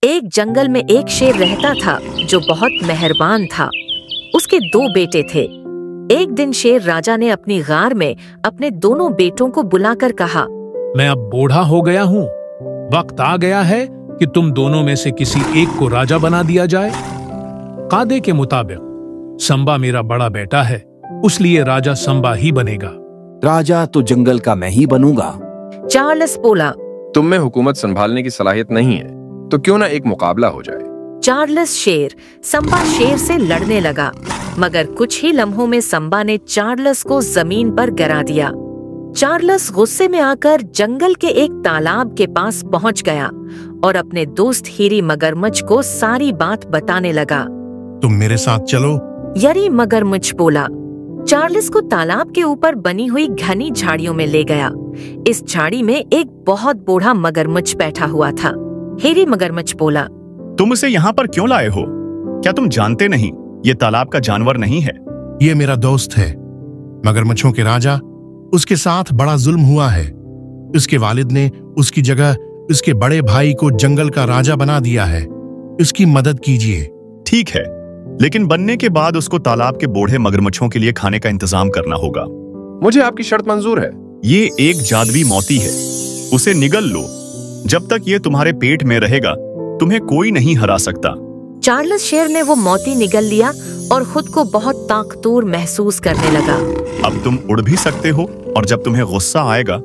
एक जंगल में एक शेर रहता था जो बहुत मेहरबान था। उसके 2 बेटे थे। एक दिन शेर राजा ने अपनी गार में अपने दोनों बेटों को बुलाकर कहा, मैं अब बूढ़ा हो गया हूँ। वक्त आ गया है कि तुम दोनों में से किसी एक को राजा बना दिया जाए। कायदे के मुताबिक संबा मेरा बड़ा बेटा है, उसलिए राजा संबा ही बनेगा। राजा तो जंगल का मैं ही बनूंगा। चार्ल्स बोला, तुम में हुकूमत संभालने की सलाहियत नहीं है, तो क्यों ना एक मुकाबला हो जाए। चार्ल्स शेर संबा शेर से लड़ने लगा, मगर कुछ ही लम्हों में संबा ने चार्ल्स को जमीन पर गिरा दिया। चार्ल्स गुस्से में आकर जंगल के एक तालाब के पास पहुंच गया और अपने दोस्त हीरी मगरमच्छ को सारी बात बताने लगा। तुम मेरे साथ चलो। यरी मगरमच्छ बोला। चार्ल्स को तालाब के ऊपर बनी हुई घनी झाड़ियों में ले गया। इस झाड़ी में एक बहुत बूढ़ा मगरमच्छ बैठा हुआ था। हीरी मगरमच्छ बोला, तुम उसे यहाँ पर क्यों लाए हो? क्या तुम जानते नहीं ये तालाब का जानवर नहीं है? ये मेरा दोस्त है, मगरमच्छों के राजा। उसके साथ बड़ा जुल्म हुआ है। उसके वालिद ने उसकी जगह उसके बड़े भाई को जंगल का राजा बना दिया है। उसकी मदद कीजिए। ठीक है, लेकिन बनने के बाद उसको तालाब के बूढ़े मगरमच्छों के लिए खाने का इंतजाम करना होगा। मुझे आपकी शर्त मंजूर है। ये एक जादुई मोती है, उसे निगल लो। जब तक ये तुम्हारे पेट में रहेगा तुम्हें कोई नहीं हरा सकता। चार्ल्स शेर ने वो मोती निगल लिया और खुद को बहुत ताकतवर महसूस करने लगा। अब तुम उड़ भी सकते हो और जब तुम्हें गुस्सा आएगा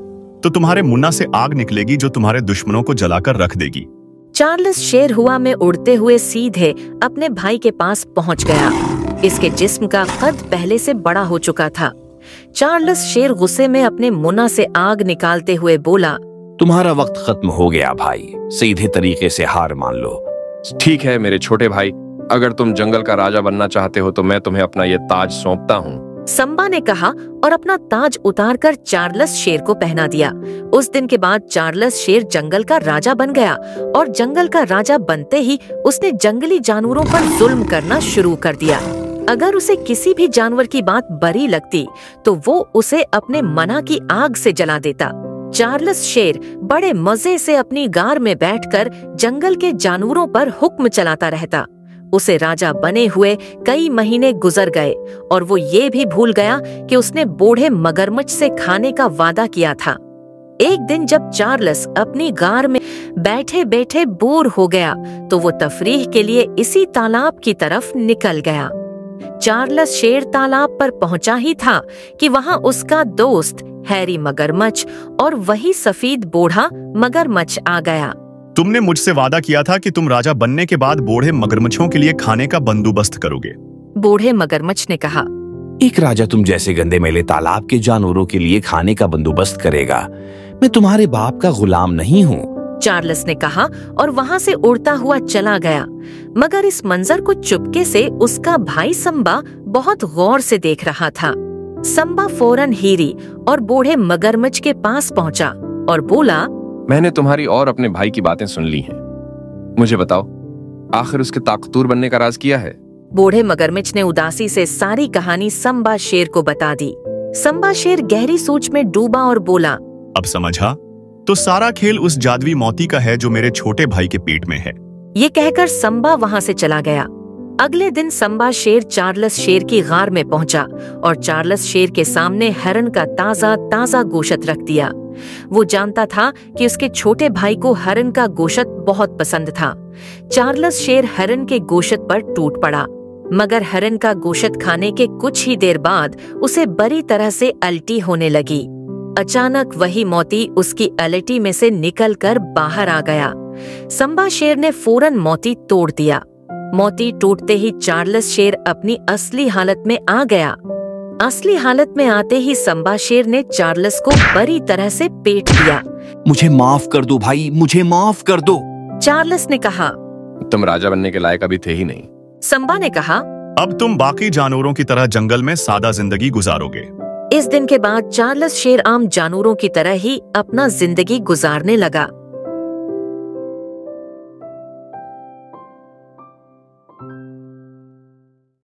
तो तुम्हारे मुन्ना से आग निकलेगी जो तुम्हारे दुश्मनों को जलाकर रख देगी। चार्ल्स शेर हुआ में उड़ते हुए सीधे अपने भाई के पास पहुंच गया। इसके जिस्म का कद पहले से बड़ा हो चुका था। चार्ल्स शेर गुस्से में अपने मुन्ना से आग निकालते हुए बोला, तुम्हारा वक्त खत्म हो गया भाई, सीधे तरीके से हार मान लो। ठीक है मेरे छोटे भाई, अगर तुम जंगल का राजा बनना चाहते हो तो मैं तुम्हें अपना ये ताज सौंपता हूँ। संबा ने कहा और अपना ताज उतारकर चार्ल्स शेर को पहना दिया। उस दिन के बाद चार्ल्स शेर जंगल का राजा बन गया और जंगल का राजा बनते ही उसने जंगली जानवरों पर जुल्म करना शुरू कर दिया। अगर उसे किसी भी जानवर की बात बुरी लगती तो वो उसे अपने मना की आग से जला देता। चार्ल्स शेर बड़े मजे से अपनी गार में बैठकर जंगल के जानवरों पर हुक्म चलाता रहता। उसे राजा बने हुए कई महीने गुजर गए और वो ये भी भूल गया कि उसने बूढ़े मगरमच्छ से खाने का वादा किया था। एक दिन जब चार्ल्स अपनी गार में बैठे बैठे बोर हो गया तो वो तफरीह के लिए इसी तालाब की तरफ निकल गया। चार्ल्स शेर तालाब पर पहुंचा ही था कि वहां उसका दोस्त हैरी मगरमच्छ और वही सफेद बूढ़ा मगरमच्छ आ गया। तुमने मुझसे वादा किया था कि तुम राजा बनने के बाद बूढ़े मगरमच्छों के लिए खाने का बंदोबस्त करोगे। बूढ़े मगरमच्छ ने कहा, एक राजा तुम जैसे गंदे मैले तालाब के जानवरों के लिए खाने का बंदोबस्त करेगा। मैं तुम्हारे बाप का गुलाम नहीं हूँ। चार्ल्स ने कहा और वहां से उड़ता हुआ चला गया। मगर इस मंजर को चुपके से उसका भाई संबा बहुत गौर से देख रहा था। संबा फौरन हीरी और बूढ़े मगरमच्छ के पास पहुंचा और बोला, मैंने तुम्हारी और अपने भाई की बातें सुन ली हैं। मुझे बताओ, आखिर उसके ताकतवर बनने का राज किया है? बूढ़े मगरमच्छ ने उदासी से सारी कहानी संबा शेर को बता दी। संबा शेर गहरी सोच में डूबा और बोला, अब समझा? तो सारा खेल उस जादुई मोती का है जो मेरे छोटे भाई के पेट में है। ये कहकर संबा वहां से चला गया। अगले दिन संबा शेर चार्ल्स शेर की गार में पहुंचा और चार्ल्स शेर के सामने हरन का ताजा ताजा गोश्त रख दिया। वो जानता था कि उसके छोटे भाई को हरन का गोश्त बहुत पसंद था। चार्ल्स शेर हरन के गोश्त पर टूट पड़ा, मगर हरन का गोश्त खाने के कुछ ही देर बाद उसे बुरी तरह से उल्टी होने लगी। अचानक वही मोती उसकी उल्टी में से निकलकर बाहर आ गया। संबा शेर ने फौरन मोती तोड़ दिया। मोती टूटते ही चार्ल्स शेर अपनी असली हालत में आ गया। असली हालत में आते ही संबा शेर ने चार्ल्स को बुरी तरह से पेट दिया। मुझे माफ कर दो भाई, मुझे माफ कर दो। चार्ल्स ने कहा, तुम राजा बनने के लायक अभी थे ही नहीं। संबा ने कहा, अब तुम बाकी जानवरों की तरह जंगल में सादा जिंदगी गुजारोगे। इस दिन के बाद चार्ल्स शेर आम जानवरों की तरह ही अपना जिंदगी गुजारने लगा।